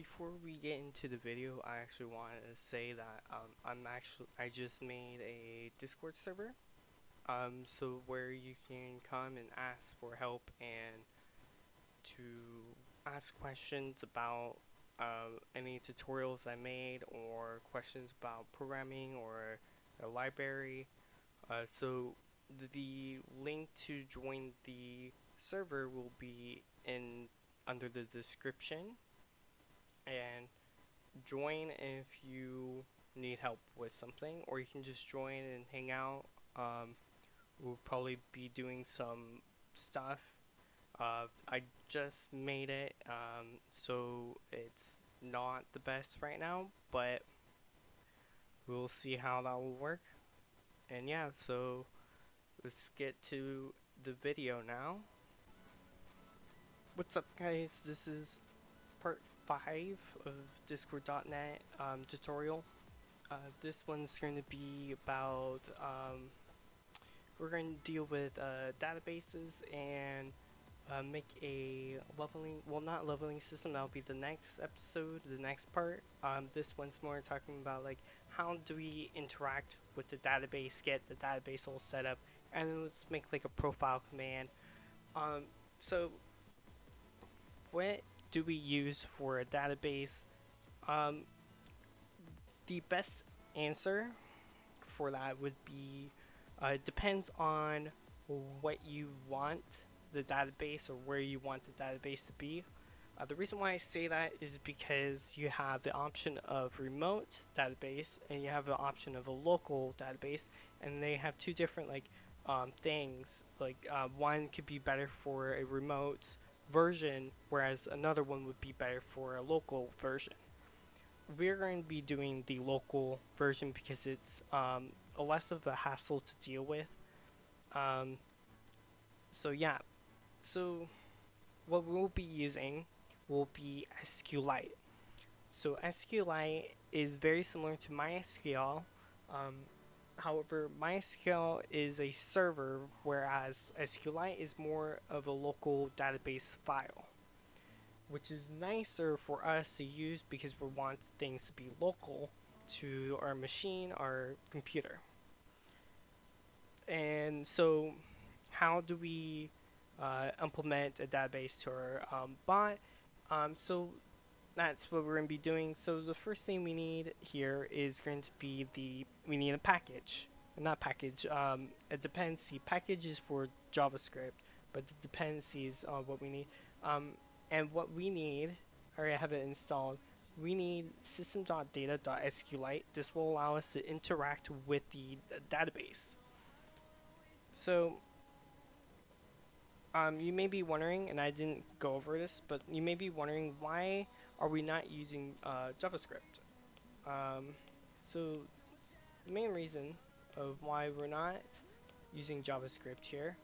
before we get into the video, I actually wanted to say that I just made a Discord server. So where you can come and ask for help and to ask questions about any tutorials I made or questions about programming or a library. So the link to join the server will be in under the description, and join if you need help with something, or you can just join and hang out. We'll probably be doing some stuff. I just made it, so it's not the best right now, but we'll see how that will work. And yeah, so let's get to the video now. What's up, guys? This is part 5 of Discord.net tutorial. This one's going to be about, we're going to deal with databases and make a leveling, well, not leveling system, that'll be the next episode, the next part. This one's more talking about like how do we interact with the database, get the database all set up, and then let's make like a profile command. So what do we use for a database? Um, the best answer for that would be it depends on what you want the database or where you want the database to be. The reason why I say that is because you have the option of remote database and you have the option of a local database, and they have two different things. One could be better for a remote version, whereas another one would be better for a local version. We're going to be doing the local version because it's less of a hassle to deal with. Um, so yeah, so what we'll be using will be SQLite. So SQLite is very similar to MySQL. Um, However, MySQL is a server, whereas SQLite is more of a local database file, which is nicer for us to use because we want things to be local to our machine, our computer. And so, how do we implement a database to our bot? So that's what we're going to be doing. So the first thing we need here is going to be we need a package. Not package, a dependency. Package is for JavaScript, but the dependencies are what we need. And what we need, I already have it installed, we need system.data.sqlite. This will allow us to interact with the database. So you may be wondering, and I didn't go over this, but you may be wondering, why are we not using JavaScript? So the main reason of why we're not using JavaScript here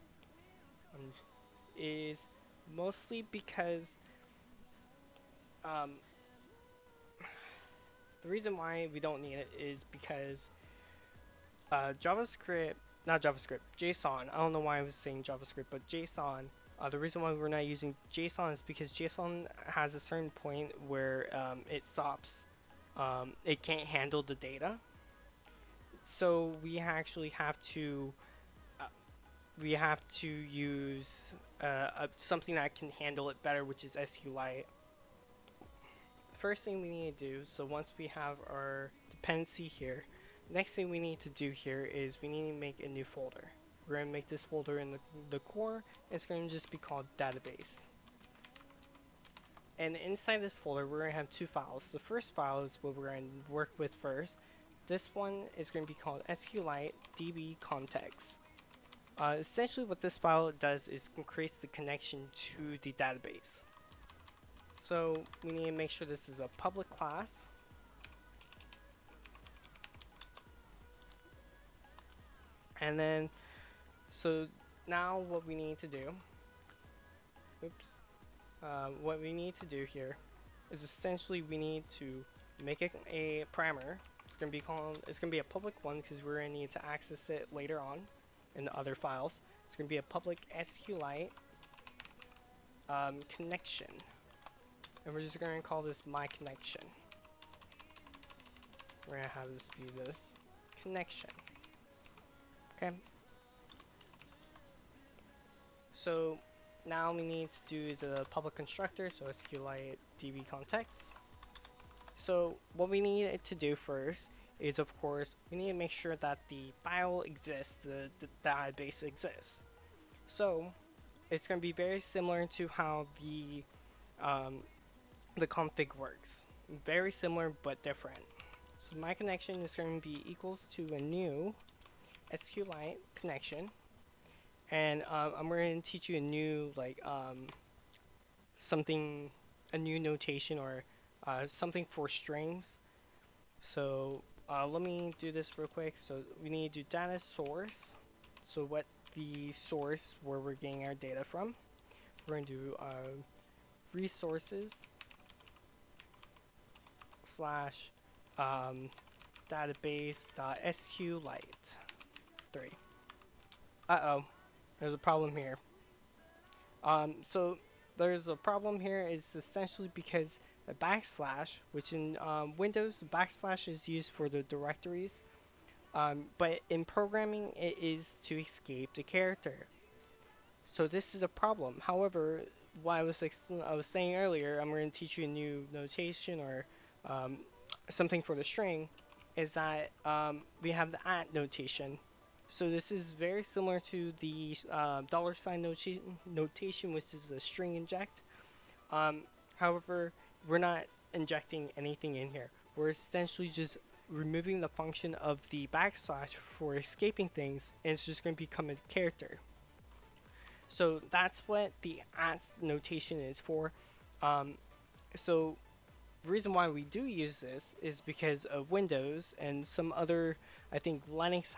is mostly because the reason why we don't need it is because JavaScript, not JavaScript, JSON. I don't know why I was saying JavaScript, but JSON. The reason why we're not using JSON is because JSON has a certain point where it stops. It can't handle the data. So we actually have to use something that can handle it better, which is SQLite. First thing we need to do, so once we have our dependency here, next thing we need to do here is we need to make a new folder. We're going to make this folder in the core. It's going to just be called database. And inside this folder, we're going to have two files. The first file is what we're going to work with first. This one is going to be called SQLite DB context. Essentially what this file does is creates the connection to the database. So we need to make sure this is a public class. And then, so now what we need to do, what we need to do here is essentially we need to make a parameter. It's going to be a public one because we're going to need to access it later on in the other files. It's going to be a public SQLite connection. and we're just going to call this my connection. We're going to have this be this connection. Okay. So now we need to do is a public constructor, so SQLite DB context. So what we need it to do first is, of course, we need to make sure that the file exists, the database exists. So it's going to be very similar to how the config works. Very similar but different. So my connection is going to be equals to a new SQLite connection, and I'm going to teach you a new a new notation or something for strings. So let me do this real quick. So we need to do data source. So what the source where we're getting our data from. We're going to do resources slash database.sqlite 3. Uh-oh, there's a problem here. So there's a problem here is essentially because the backslash, which in Windows, the backslash is used for the directories, but in programming it is to escape the character. So this is a problem. However, what I was saying earlier, I'm going to teach you a new notation or something for the string, is that we have the at notation. So this is very similar to the $sign notation, which is a string inject. However, we're not injecting anything in here. We're essentially just removing the function of the backslash for escaping things, and it's just going to become a character. So that's what the at notation is for. So the reason why we do use this is because of Windows and some other, I think Linux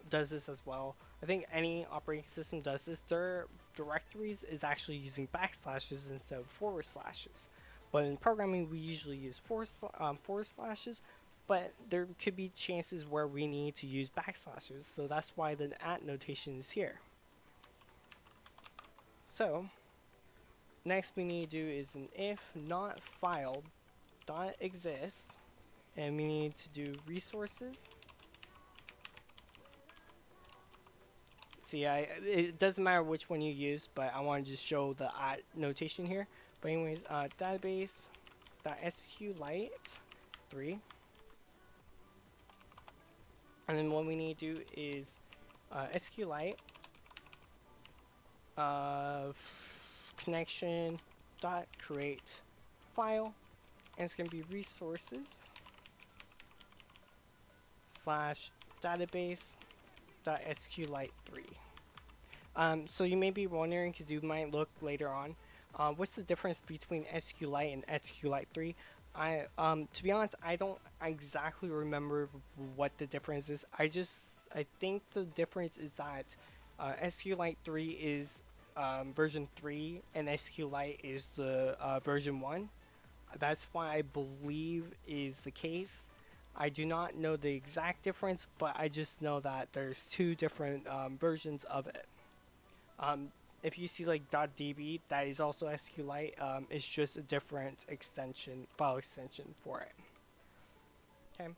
does this as well. I think any operating system does this. Their directories is actually using backslashes instead of forward slashes. But in programming, we usually use forward slashes, but there could be chances where we need to use backslashes. So that's why the at notation is here. So next we need to do is an if not file dot exists, and we need to do resources. See, it doesn't matter which one you use, but I want to just show the at notation here. But anyways, database dot SQLite 3, and then what we need to do is SQLite connection dot create file, and it's going to be resources slash database dot SQLite 3. So you may be wondering, because you might look later on, what's the difference between SQLite and SQLite 3? To be honest, I don't exactly remember what the difference is. I think the difference is that SQLite 3 is version 3 and SQLite is the version 1. That's why I believe is the case. I do not know the exact difference, but I just know that there's two different versions of it. If you see like .db, that is also SQLite. It's just a different file extension for it. Okay.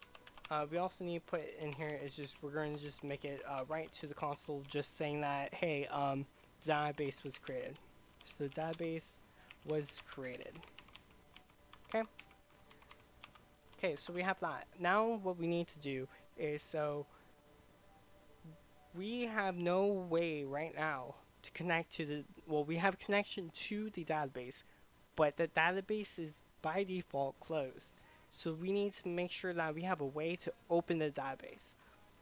We also need to put in here is just we're going to just make it right to the console, just saying that hey, the database was created. So the database was created. Okay. Okay, so we have that. Now what we need to do is, so we have no way right now to connect to we have connection to the database, but the database is by default closed. So we need to make sure that we have a way to open the database.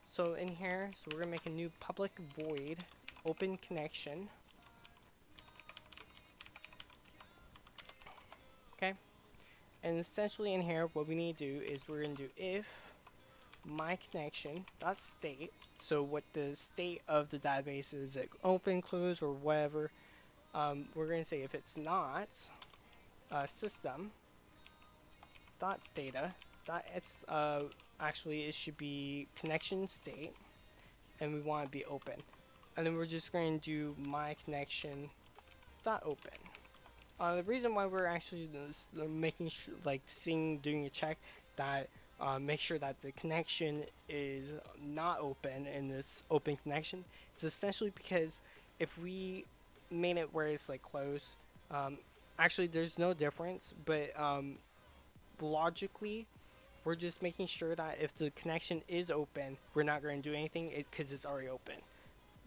So in here, so we're gonna make a new public void open connection. Okay. And essentially in here, what we need to do is we're going to do if my connection dot state. So what the state of the database is, it open, close, or whatever. We're going to say if it's not system dot data dot actually it should be connection state, and we want to be open. And then we're just going to do my connection dot open. The reason why we're actually making like doing a check that make sure that the connection is not open in this open connection is essentially because if we made it where it's like closed, um, actually there's no difference, but logically we're just making sure that if the connection is open, we're not going to do anything because it's already open.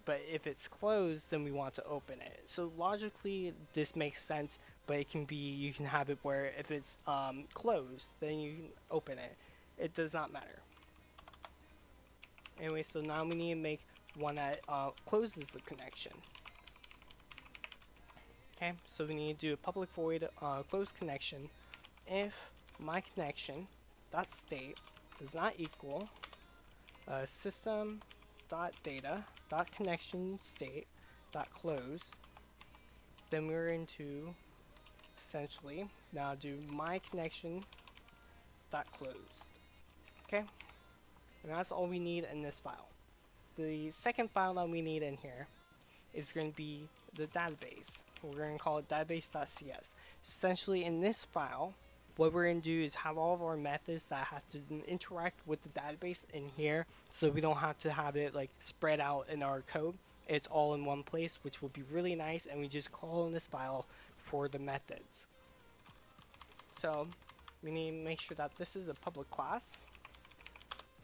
But if it's closed, then we want to open it. So logically, this makes sense, but it can be, you can have it where if it's closed, then you can open it. It does not matter. Anyway, so now we need to make one that closes the connection. Okay, so we need to do a public void close connection if my connection dot state does not equal system dot data dot connection state dot close. Then we're into essentially now do my connection dot closed. Okay, and that's all we need in this file. The second file that we need in here is going to be the database. We're going to call it database.cs. Essentially, in this file, what we're going to do is have all of our methods that have to interact with the database in here, so we don't have to have it like spread out in our code. It's all in one place, which will be really nice, and we just call in this file for the methods. So we need to make sure that this is a public class.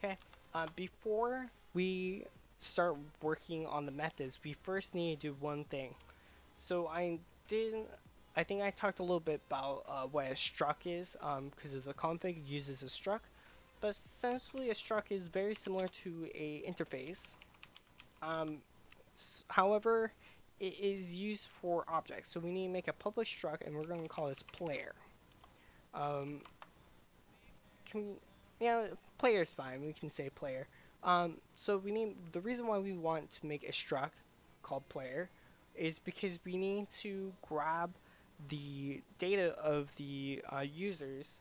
Okay, before we start working on the methods, we first need to do one thing. So I think I talked a little bit about what a struct is, because of the config it uses a struct, but essentially a struct is very similar to a interface. However, it is used for objects, so we need to make a public struct, and we're going to call this player. Um, yeah, player is fine. We can say player. So we need the reason why we want to make a struct called player is because we need to grab the data of the users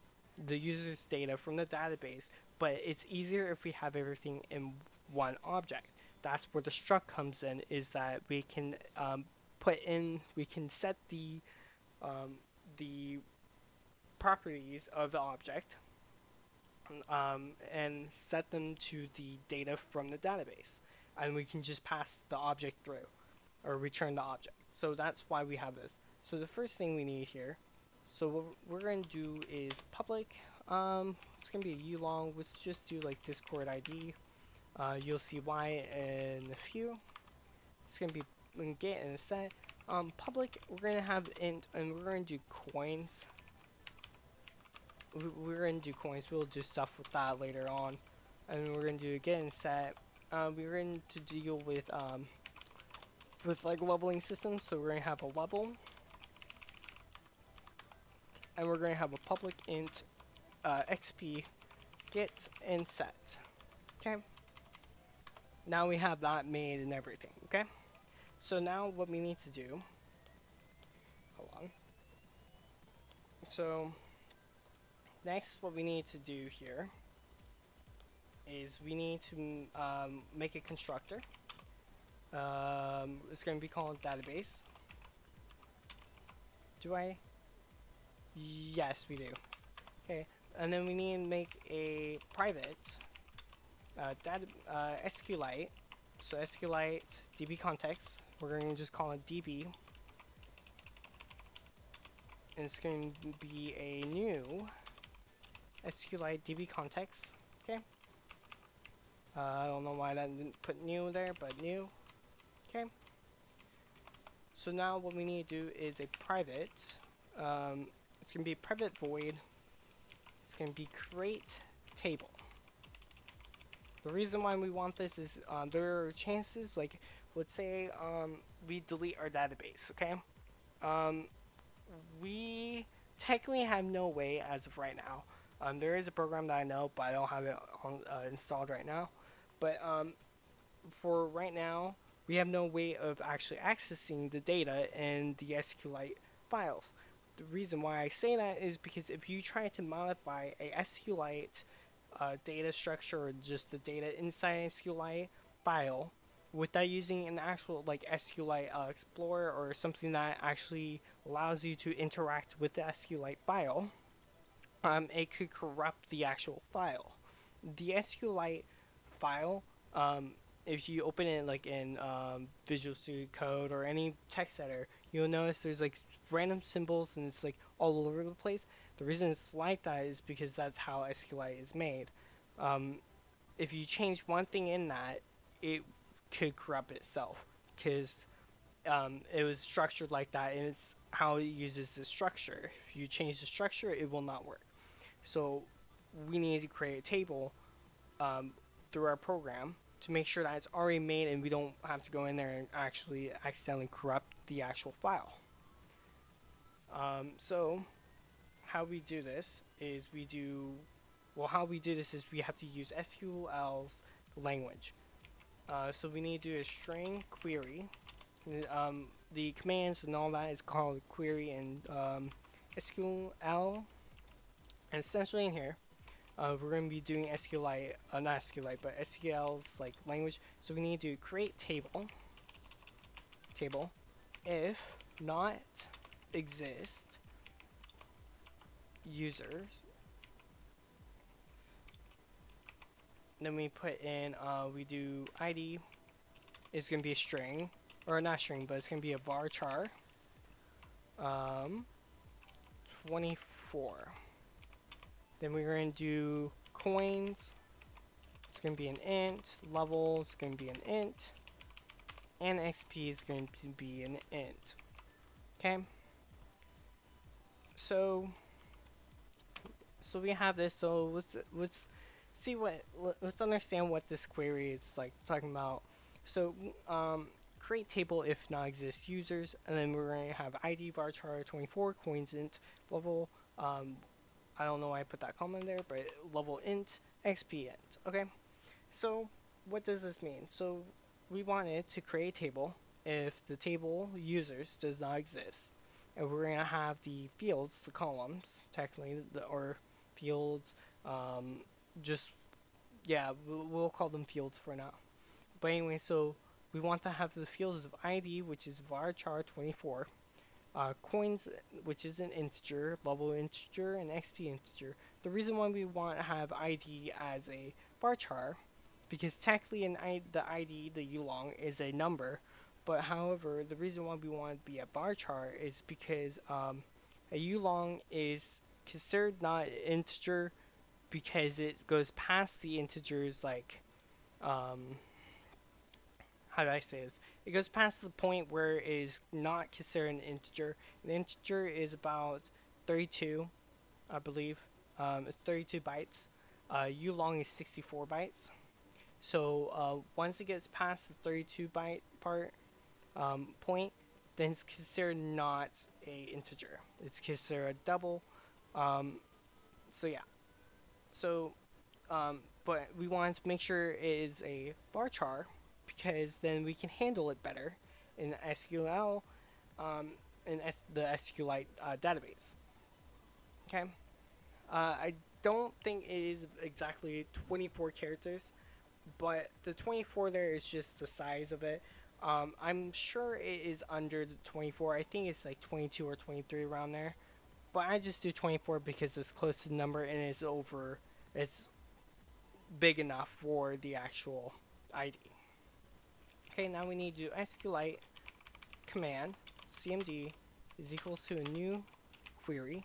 data from the database, but it's easier if we have everything in one object. That's where the struct comes in, is that we can we can set the properties of the object and set them to the data from the database, and we can just pass the object through or return the object. So that's why we have this. So the first thing we need here, so what we're going to do is public, it's going to be a ulong, let's just do like Discord ID. You'll see why in a few. It's going to be get and set. Public, we're going to have int, and we're going to do coins. We're going to do coins, we'll do stuff with that later on. And we're going to do get and set. We're going to deal with like leveling systems, so we're going to have a level. And we're going to have a public int xp get and set. Okay. Now we have that made and everything. Okay. So now what we need to do. Hold on. So next, what we need to do here is we need to make a constructor. It's going to be called database. Do I? Yes, we do. Okay, and then we need to make a private SQLite. So SQLite DB context. We're going to just call it DB. And it's going to be a new SQLite DB context. Okay. I don't know why that didn't put new there, but new. Okay. So now what we need to do is a private. It's going to be private void. It's going to be create table. The reason why we want this is there are chances, like let's say we delete our database. Okay. We technically have no way as of right now. There is a program that I know, but I don't have it on, installed right now. But for right now, we have no way of actually accessing the data in the SQLite files. The reason why I say that is because if you try to modify a SQLite data structure or just the data inside SQLite file without using an actual like SQLite Explorer or something that actually allows you to interact with the SQLite file, it could corrupt the actual file. The SQLite file, if you open it like in Visual Studio Code or any text editor, you'll notice there's like random symbols and it's like all over the place. The reason it's like that is because that's how SQLite is made. Um, if you change one thing in that, it could corrupt itself because it was structured like that, and it's how it uses the structure. If you change the structure, it will not work. So we need to create a table um, through our program to make sure that it's already made and we don't have to go in there and actually accidentally corrupt the actual file. So how we do this is how we do this is we have to use SQL's language. So we need to do a string query. The commands and all that is called query and SQL. And essentially in here, we're going to be doing SQLite, not SQLite, but SQL's like language. So we need to create table, if not exist users. Then we put in, we do ID is going to be a string, or not string, but it's going to be a varchar 24. Then we're going to do coins. It's going to be an int. Level is going to be an int. And XP is going to be an int. Okay. So we have this. So let's see let's understand what this query is like talking about. So create table if not exist users, and then we're going to have ID varchar 24 coins int level. I don't know why I put that comma in there, but level int XP int. Okay. So what does this mean? So we wanted to create a table if the table users does not exist, and we're going to have the fields, the columns, technically, or fields, just, yeah, we'll call them fields for now. But anyway, so we want to have the fields of ID, which is varchar 24, coins, which is an integer, level integer, and XP integer. The reason why we want to have ID as a varchar, because technically the ID, the ulong, is a number, but however, the reason why we want it to be a varchar is because a ulong is considered not an integer because it goes past the integers, like, how do I say this? It goes past the point where it is not considered an integer. An integer is about 32, I believe. It's 32 bytes. Ulong is 64 bytes. So once it gets past the 32 byte part point, then it's considered not a integer. It's considered a double. So yeah. So but we wanted to make sure it is a varchar because then we can handle it better in SQL, the SQLite database. Okay. I don't think it is exactly 24 characters, but the 24 there is just the size of it. I'm sure it is under the 24. I think it's like 22 or 23 around there. But I just do 24 because it's close to the number and it's big enough for the actual ID. Okay, now we need to do SQLite command cmd is equals to a new query.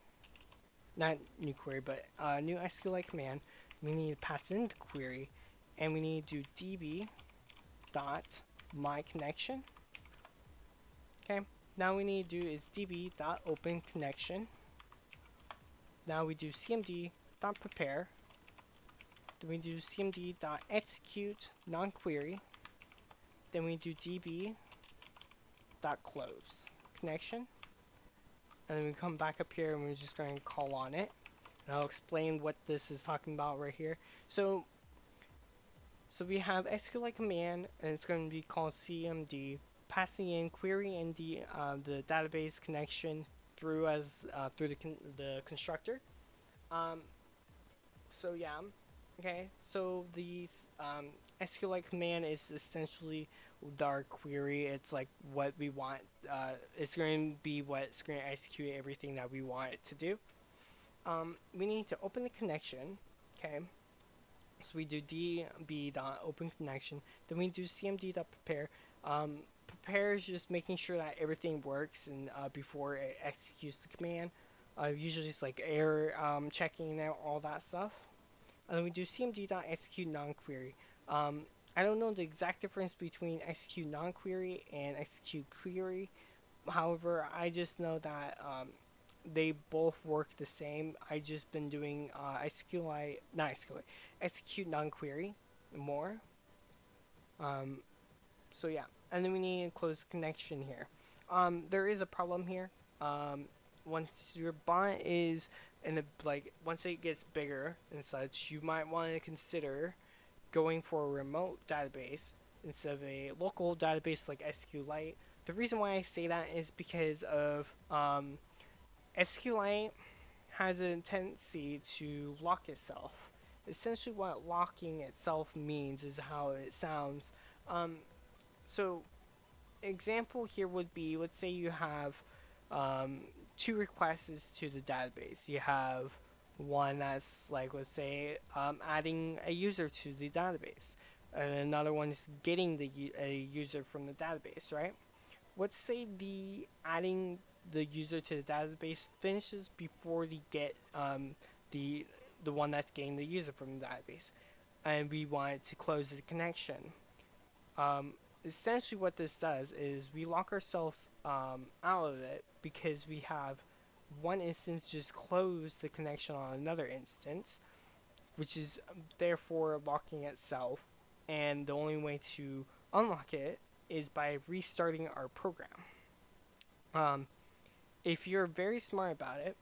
Not new query, but new SQLite command. We need to pass in the query, and we need to do db dot my connection. Okay, now we need to do is db dot open connection. Now we do cmd dot prepare. Then we do cmd dot execute non-query. Then we do db dot close connection. And then we come back up here and we're just going to call on it. And I'll explain what this is talking about right here. So we have SQLite command, and it's going to be called cmd, passing in query and the database connection through the constructor. So yeah, okay. So the SQLite command is essentially our query. It's like what we want. It's going to be what's going to execute everything that we want it to do. We need to open the connection. Okay. So we do db dot open connection. Then we do cmd dot prepare. Prepare is just making sure that everything works and before it executes the command. Usually it's like error checking out all that stuff. And then we do cmd dot execute non-query. I don't know the exact difference between execute non-query and execute query. However, I just know that they both work the same. I just been doing execute non-query more. Um, so yeah, and then we need to close connection here. There is a problem here. Once your bot is once it gets bigger and such, you might want to consider going for a remote database instead of a local database like SQLite. The reason why I say that is because of SQLite has a tendency to lock itself. Essentially, what locking itself means is how it sounds. Um, so, example here would be, let's say you have um, two requests to the database. You have one that's like, let's say, adding a user to the database, and another one is getting a user from the database, right? Let's say the adding the user to the database finishes before the get the the one that's getting the user from the database, and we want to close the connection. Um, Essentially, what this does is we lock ourselves out of it because we have one instance just close the connection on another instance, which is therefore locking itself. And the only way to unlock it is by restarting our program. Um, if you're very smart about it,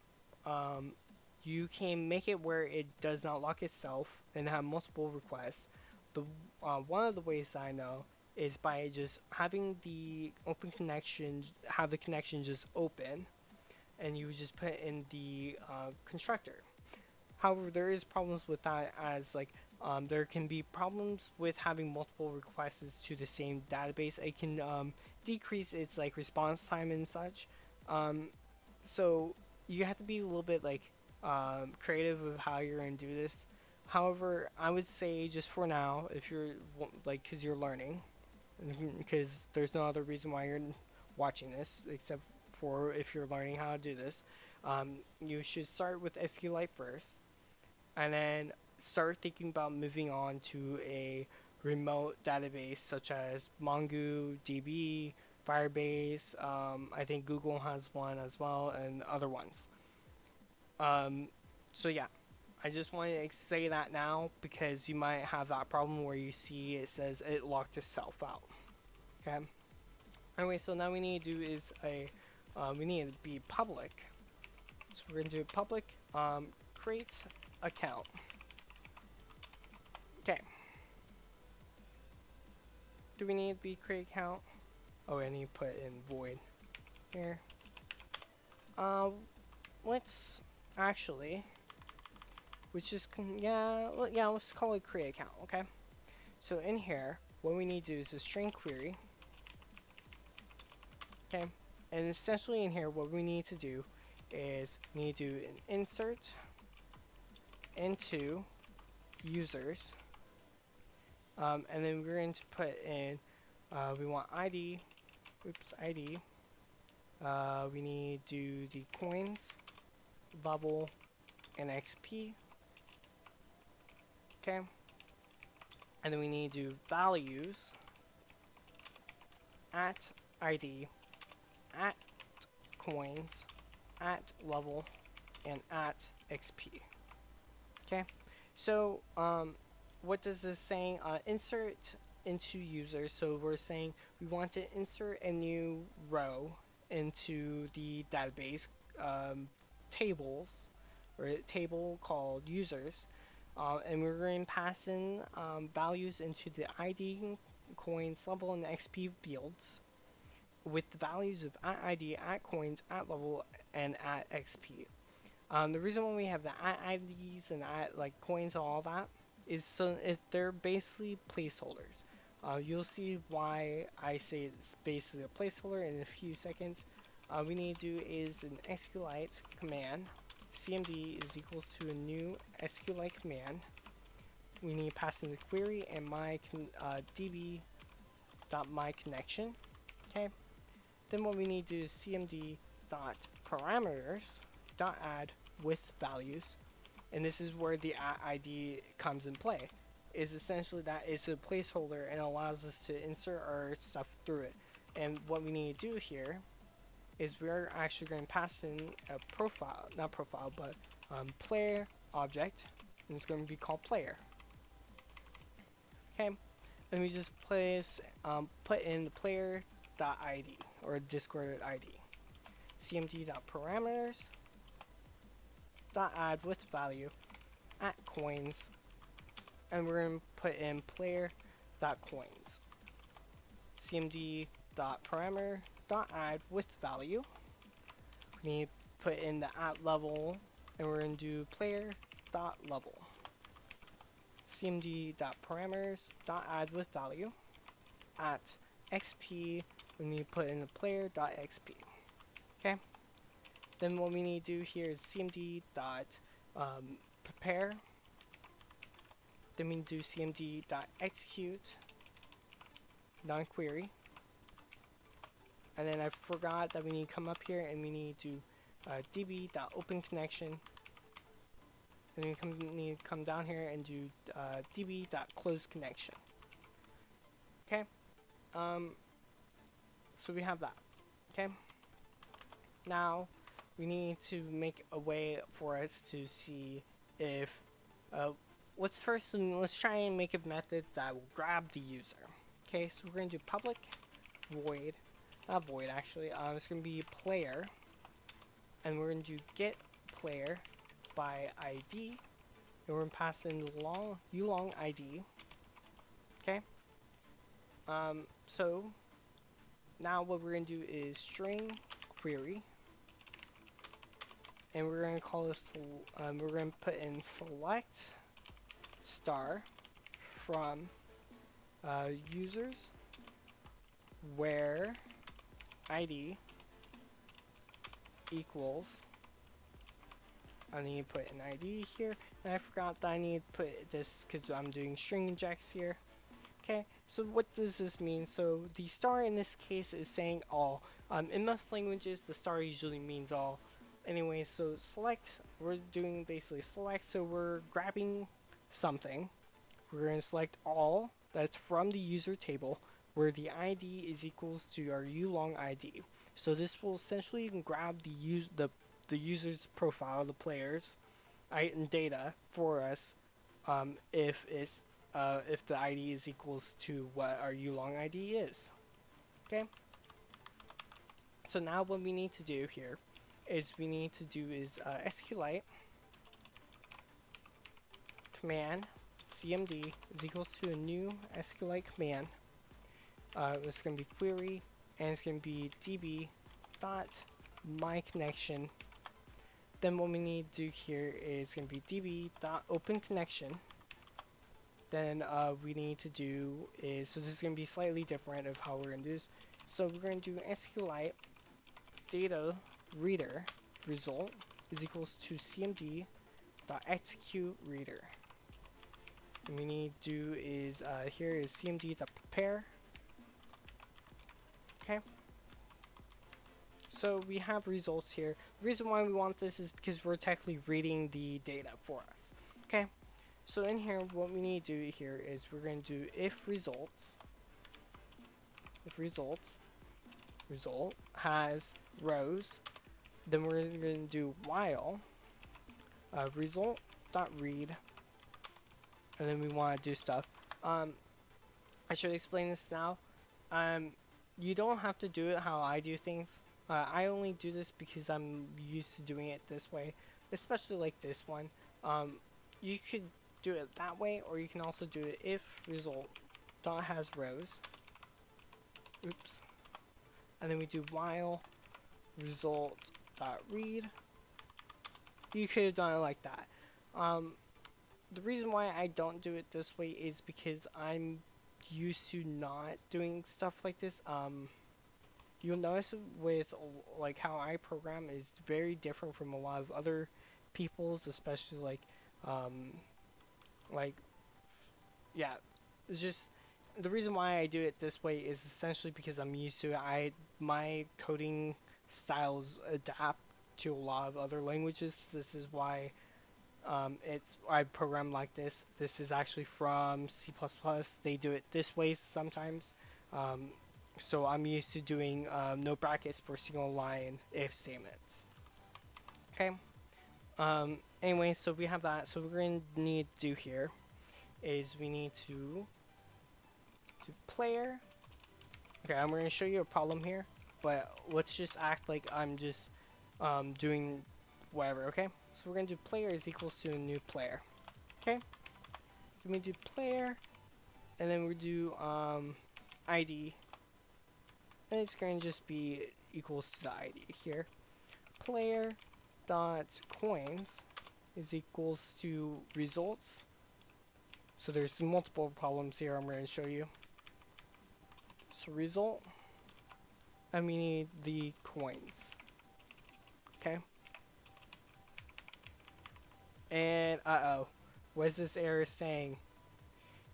um, you can make it where it does not lock itself and have multiple requests. The One of the ways that I know is by just having the open connection, have the connection just open, and you just put in the constructor. However, there is problems with that as like there can be problems with having multiple requests to the same database. It can decrease its like response time and such. Um, so you have to be a little bit like creative of how you're gonna do this. However, I would say just for now, if you're like, because you're learning, because there's no other reason why you're watching this except for if you're learning how to do this. You should start with SQLite first, and then start thinking about moving on to a remote database such as MongoDB, Firebase. I think Google has one as well, and other ones. Um, so yeah, I just wanted to say that now because you might have that problem where you see it says it locked itself out. Okay. Anyway, so now we need to do is we need to be public. So we're gonna do public create account. Okay. Do we need to be create account? Oh, I need to put in void here. Uh, let's actually, which is yeah, let's call it create account. Okay. So in here, what we need to do is a string query. Okay. And essentially in here, what we need to do is we need to do an insert into users, and then we're going to put in we want ID, ID. We need to do the coins, level, and XP. Okay, and then we need to do values at ID, at coins, at level, and at XP. Okay, so what does this saying? Insert into user. So we're saying we want to insert a new row into the database tables, or a table called users, and we're going to pass in values into the ID, coins, level, and XP fields with the values of at ID, at coins, at level, and at XP. The reason why we have the at IDs and at like coins and all that is so if they're basically placeholders. You'll see why I say it's basically a placeholder in a few seconds. We need to do is an SQLite command. CMD is equals to a new SQLite command. We need to pass in the query and db.myConnection. Okay. Then what we need to do is cmd.parameters.add with values, and this is where the ID comes in play. Is essentially that it's a placeholder and allows us to insert our stuff through it. And what we need to do here is we're actually going to pass in a profile, not profile, but player object, and it's going to be called player. Okay, and we just put in the player.id or Discord ID. cmd.parameters.add with value at coins, and we're going to put in player.coins. cmd.parameter.add with value. We need to put in the at level, and we're going to do player.level. cmd.parameters.add with value at xp. We need to put in the player.xp. Okay. Then what we need to do here is cmd.prepare. Then we need to do cmd.execute non-query. And then I forgot that we need to come up here and we need to db.openConnection. And then we need to come down here and do db.closeConnection. Okay. So we have that. Okay. Now we need to make a way for us to see if let's try and make a method that will grab the user. Okay, so we're going to do public void, not void actually, it's going to be player, and we're going to do get player by ID, and we're going to pass in ulong ID. Okay, so now what we're going to do is string query, and we're going to call this, we're going to put in select star from users where ID equals, I need to put an ID here, and I forgot that I need to put this because I'm doing string injects here. Okay, so what does this mean? So the star in this case is saying all. In most languages, the star usually means all. Anyway, so select, we're doing basically select, so we're grabbing something. We're going to select all that's from the user table where the ID is equals to our ulong ID. So this will essentially grab the user's profile, the player's data for us, if the ID is equals to what our ulong ID is. Okay. So now what we need to do here is SQLite command cmd is equals to a new SQLite command. It's going to be query, and it's going to be db.myConnection. Then what we need to do here is going to be db.openConnection. Then we need to do is, so this is going to be slightly different of how we're going to do this. So we're going to do SQLite data reader result is equals to cmd.execute reader. And we need to do is here is cmd.prepare. Okay. So we have results here. The reason why we want this is because we're technically reading the data for us. Okay. So in here, what we need to do here is we're going to do if result has rows, then we're going to do while result.read, and then we want to do stuff. I should explain this now. You don't have to do it how I do things. I only do this because I'm used to doing it this way, especially like this one. You could do it that way, or you can also do it if result dot has rows. Oops. And then we do while result dot read. You could have done it like that. The reason why I don't do it this way is because I'm used to not doing stuff like this, you'll notice with like how I program is very different from a lot of other people's, especially um, like yeah, it's just the reason why I do it this way is essentially because I'm used to it. My coding styles adapt to a lot of other languages. This is why it's I program like this. This is actually from C++. They do it this way sometimes. Um, so I'm used to doing no brackets for single line if statements. Okay. Anyway, so we have that. So what we're going to need to do here is we need to do player. Okay, I'm going to show you a problem here, but let's just act like I'm just doing whatever. Okay. So we're going to do player is equals to a new player. Okay. Then we do player, and then we do ID, and it's going to just be equals to the ID here. Player dot coins is equals to results. So there's multiple problems here I'm going to show you. So result, and we need the coins. Okay. And what is this error saying?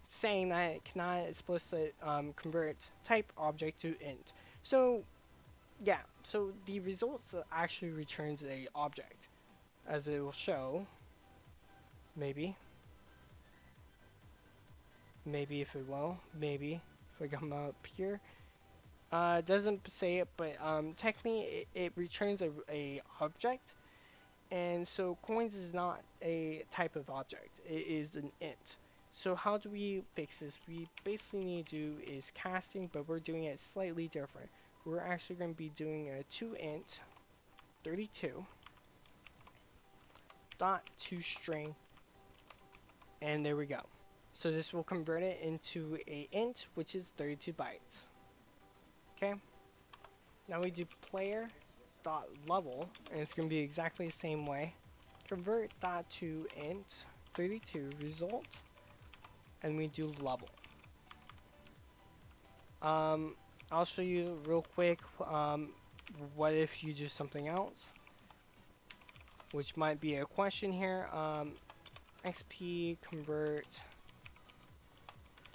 It's saying that it cannot explicit convert type object to int. So yeah, so the results actually returns a object, as it will show. Maybe if it will, maybe if I come up here. It doesn't say it, but technically it returns a object, and so coins is not a type of object. It is an int. So how do we fix this? We basically need to do is casting, but we're doing it slightly different. We're actually going to be doing a toInt 32 dot toString, and there we go. So this will convert it into a int, which is 32 bytes. Okay. Now we do player dot level, and it's going to be exactly the same way. Convert that to int 32 result, and we do level. I'll show you real quick. What if you do something else, which might be a question here. XP convert.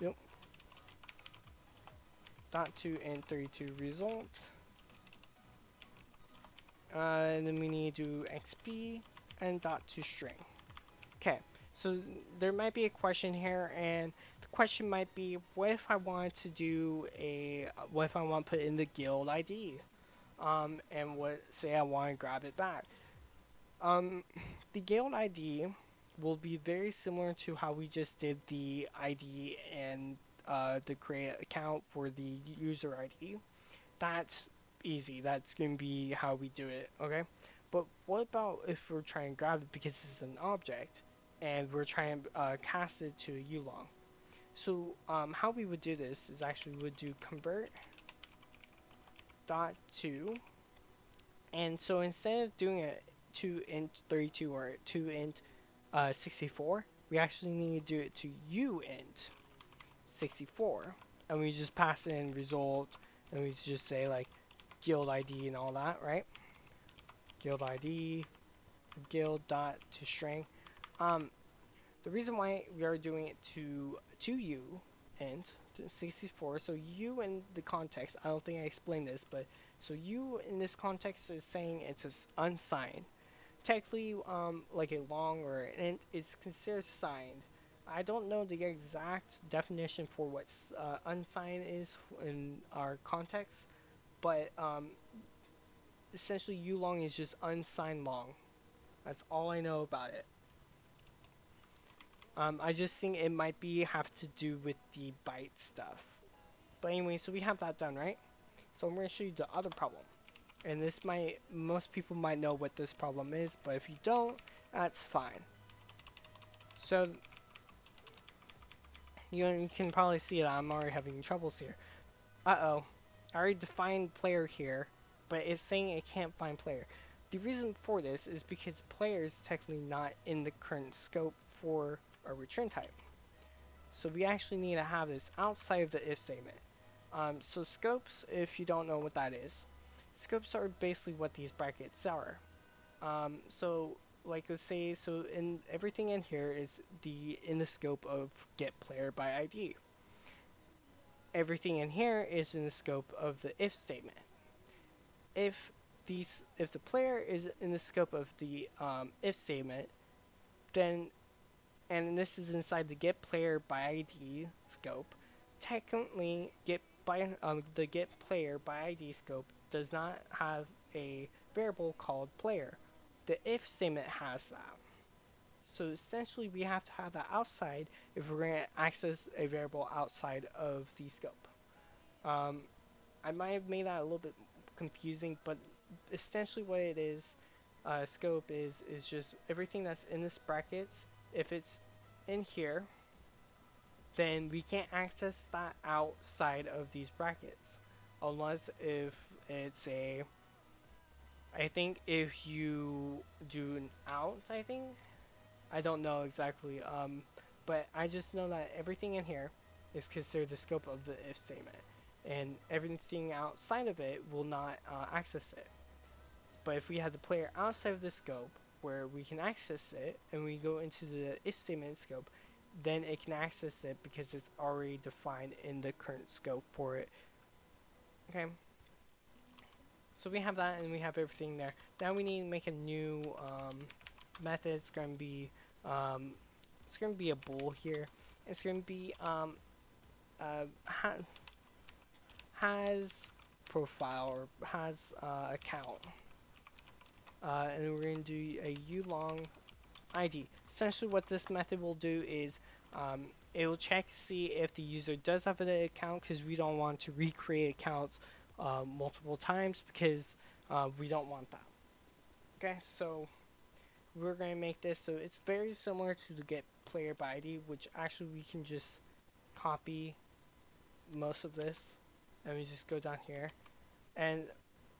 Yep. Dot to int 32 result. And then we need to do XP and dot to string. Okay, so there might be a question here, and the question might be, what if I want to do what if I want to put in the guild ID, and say I want to grab it back. The guild ID will be very similar to how we just did the ID and the create account for the user ID. That's easy. That's going to be how we do it, okay? But what about if we're trying to grab it because it's an object and we're trying to cast it to a ulong? So how we would do this is actually we would do convert dot to, and so instead of doing it to int 32 or to int 64, we actually need to do it to uint 64, and we just pass in result, and we just say like guild ID and all that, right? Guild ID, guild dot to string. The reason why we are doing it to u int 64, so u in the context, I don't think I explained this, but so u in this context is saying it's unsigned. Technically, like a long or an int is considered signed. I don't know the exact definition for what unsigned is in our context, but essentially ulong is just unsigned long. That's all I know about it. I just think it might have to do with the byte stuff. But anyway, so we have that done, right? So I'm going to show you the other problem. And most people might know what this problem is, but if you don't, that's fine. So, you can probably see that I'm already having troubles here. I already defined player here, but it's saying it can't find player. The reason for this is because player is technically not in the current scope for a return type. So we actually need to have this outside of the if statement. So scopes, if you don't know what that is, scopes are basically what these brackets are. So like let's say, so in everything in here is in the scope of get player by ID. Everything in here is in the scope of the if statement. If if the player is in the scope of the if statement, then and this is inside the get player by ID scope, technically the get player by ID scope does not have a variable called player. The if statement has that. So essentially we have to have that outside if we're going to access a variable outside of the scope. I might have made that a little bit confusing, but essentially what it is, scope is just everything that's in this brackets. If it's in here, then we can't access that outside of these brackets, unless if it's a. I think if you do an out, I don't know exactly. But I just know that everything in here is considered the scope of the if statement, and everything outside of it will not access it. But if we have the player outside of the scope where we can access it, and we go into the if statement scope, then it can access it because it's already defined in the current scope for it. Okay. So we have that, and we have everything there. Now we need to make a new method. It's going to be a bool here. It's going to be has profile or has account, and we're going to do a ulong ID. Essentially, what this method will do is it will check to see if the user does have an account, because we don't want to recreate accounts multiple times, because we don't want that. Okay, so we're going to make this so it's very similar to the get player by ID, which actually we can just copy most of this, and we just go down here. And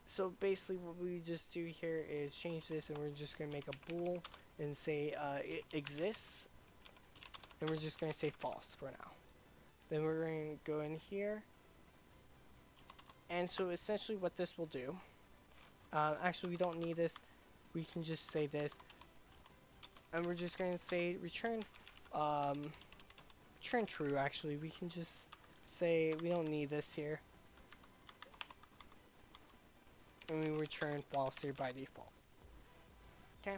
so basically what we just do here is change this, and we're just going to make a bool and say it exists, and we're just going to say false for now. Then we're going to go in here, and so essentially what this will do, actually we don't need this, we can just say this, and we're just going to say return true. Actually we can just say we don't need this here, and we return false here by default. Okay,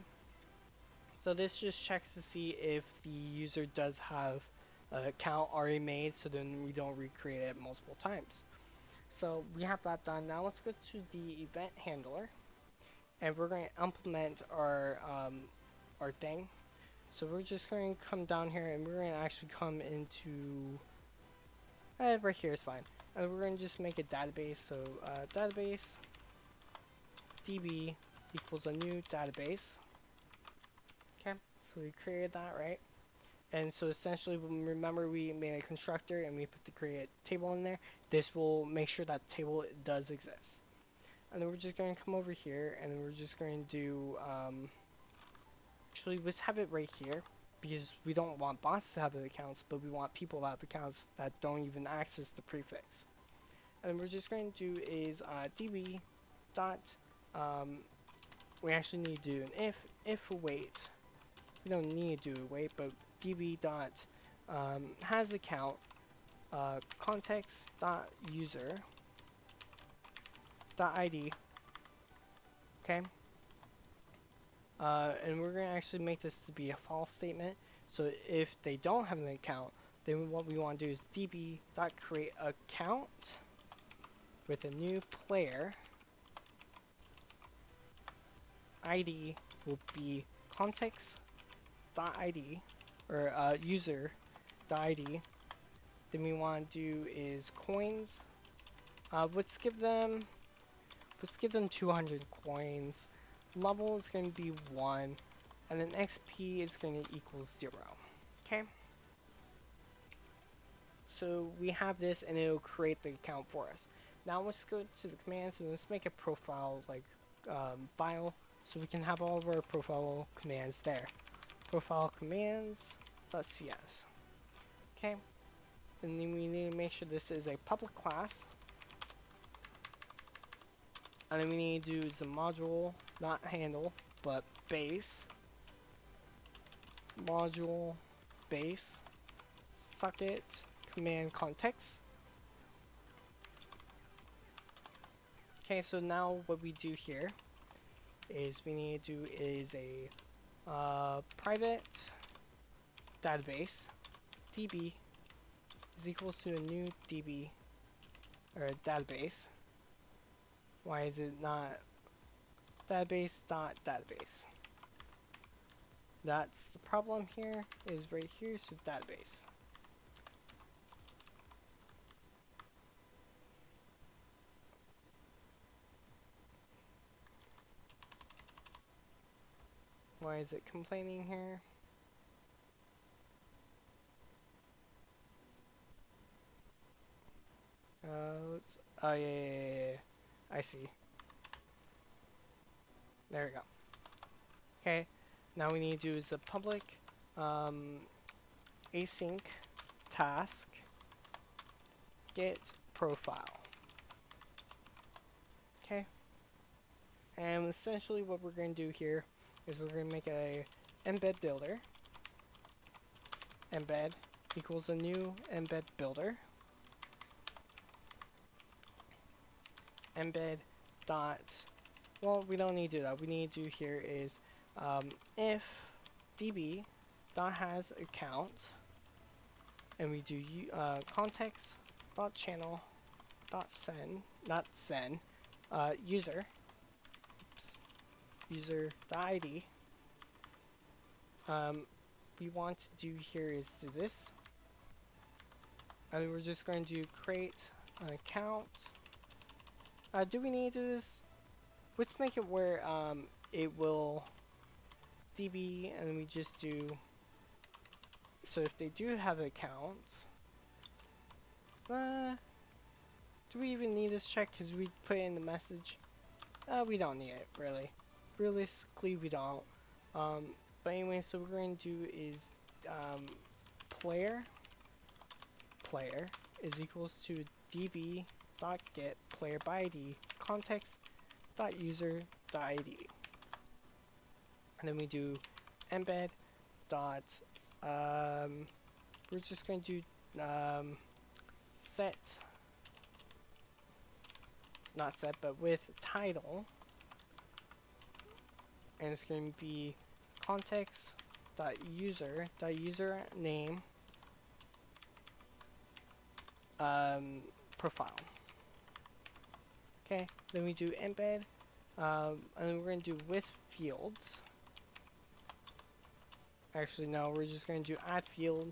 so this just checks to see if the user does have an account already made, so then we don't recreate it multiple times. So we have that done. Now let's go to the event handler, and we're going to implement our thing. So we're just going to come down here, and we're going to actually come into right here is fine. And we're going to just make a database. So database db equals a new database. Okay, so we created that, right? And so essentially, remember we made a constructor and we put the create table in there. This will make sure that table does exist. And then we're just going to come over here, and then we're just going to do actually let's have it right here, because we don't want bots to have the accounts, but we want people to have accounts that don't even access the prefix. And we're just going to do is db dot we actually need to do an if await. We don't need to do a wait, but db dot has account context dot user dot id. Okay, and we're going to actually make this to be a false statement. So if they don't have an account, then what we want to do is db dot create account with a new player. ID will be context.id or user.id. Then we want to do is coins. Let's give them 200 coins. Level is going to be 1, and then XP is going to equal 0. Okay. So we have this, and it'll create the account for us. Now let's go to the commands, and let's make a profile file, so we can have all of our profile commands there. Profile commands.cs. Okay, and then we need to make sure this is a public class. And then we need to do is a module, not handle, but base. Module, base, socket, command context. Okay, so now what we do here is we need to do is a private database db is equals to a new db or database. Why is it not database dot database? That's the problem here, is right here, so database. Why is it complaining here? Oh yeah, I see. There we go. Okay, now we need to do is a public async task get profile. Okay, and essentially what we're going to do here is we're going to make a embed builder. Embed equals a new embed builder. Embed dot, well, we don't need to do that. We need to do here is if db dot has account, and we do context dot channel dot send, not send, user, oops, user dot id. We want to do here is do this, and we're just going to create an account. Do we need to do this? Let's make it where it will db, and we just do, so if they do have accounts, do we even need this check? Because we put it in the message. We don't need it, really. Realistically, we don't. But anyway, so what we're going to do is player is equals to db dot get player by id context dot user dot id, and then we do embed dot we're just going to do set, not set, but with title, and it's going to be context dot user name profile. Okay, then we do embed, and then we're going to do with fields. Actually, no, we're just going to do add field,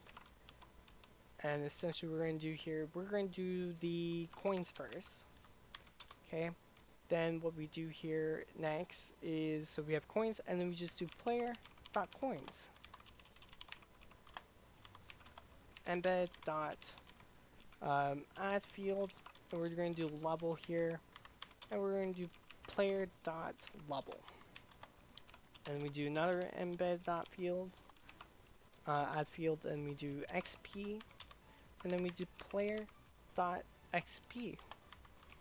and essentially we're going to do here, we're going to do the coins first. Okay, then what we do here next is, so we have coins, and then we just do player dot coins, embed dot add field, and we're going to do level here, and we're going to do player dot level, and we do another embed dot field, add field, and we do xp, and then we do player dot xp,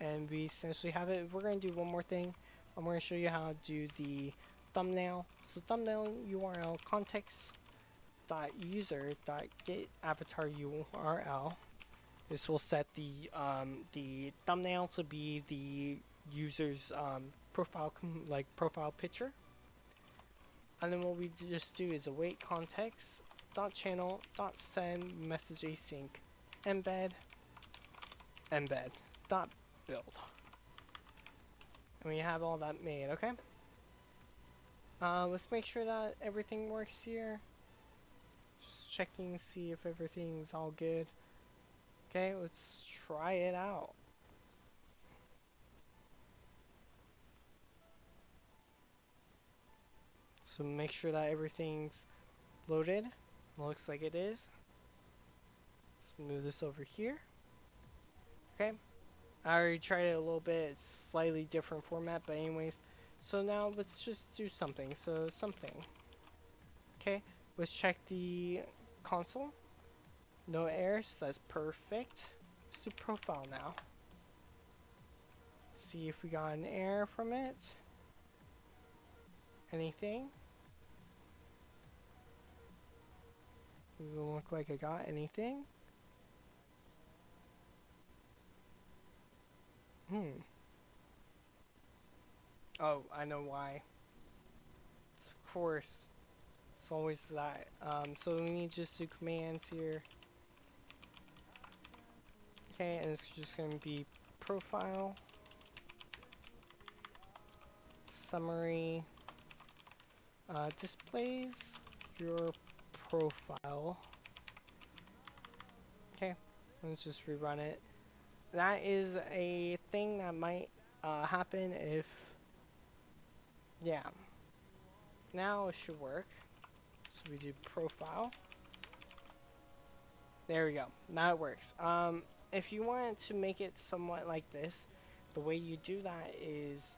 and we essentially have it. We're going to do one more thing. I'm going to show you how to do the thumbnail. So thumbnail URL context dot user dot get avatar URL. This will set the thumbnail to be the user's profile profile picture. And then what we just do is await context dot channel dot send message async embed dot build, and we have all that made. Okay, let's make sure that everything works here. Just checking, see if everything's all good. Okay, let's try it out. So make sure that everything's loaded. Looks like it is. Let's move this over here. Okay, I already tried it a little bit. It's slightly different format, but anyways. So now let's just do something. Okay, let's check the console. No errors, so that's perfect. Let's do profile now. See if we got an error from it. Anything? Doesn't look like I got anything. Oh, I know why. Of course. It's always that. So we need just do commands here. Okay, and it's just going to be profile, summary, displays your profile. Okay, let's just rerun it. That is a thing that might happen if, yeah. Now it should work. So we do profile. There we go. Now it works. If you want to make it somewhat like this, the way you do that is,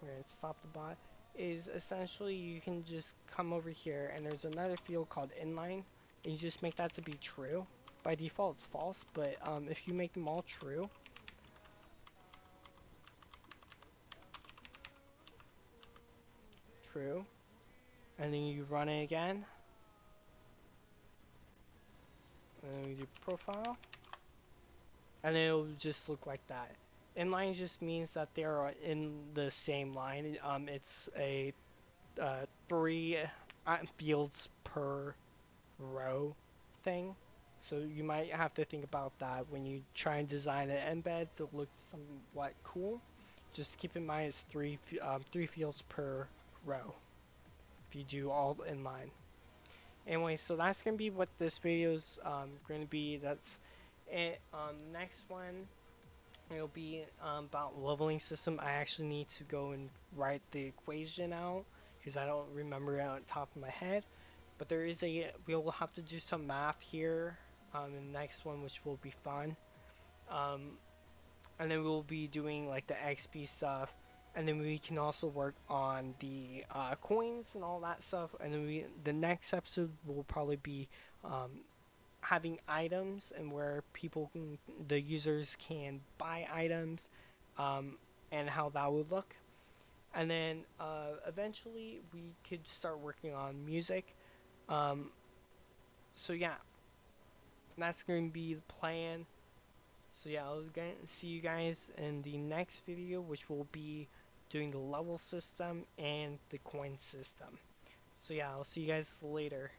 we're going to stop the bot, is essentially you can just come over here and there's another field called inline, and you just make that to be true. By default it's false, but if you make them all true, true, and then you run it again, and then we do profile, and then it'll just look like that. Inline just means that they are in the same line. It's a 3 fields per row thing. So you might have to think about that when you try and design an embed to look somewhat cool. Just keep in mind it's three fields per row if you do all inline. Anyway, so that's gonna be what this video's gonna be. That's it. Next one, it'll be about leveling system. I actually need to go and write the equation out because I don't remember it on top of my head. But there is we'll have to do some math here in the next one, which will be fun. And then we'll be doing like the XP stuff, and then we can also work on the coins and all that stuff. And then the next episode will probably be having items and where the users can buy items, and how that would look. And then eventually we could start working on music. So yeah, that's going to be the plan. So yeah, I'll see you guys in the next video, which will be doing the level system and the coin system. So yeah, I'll see you guys later.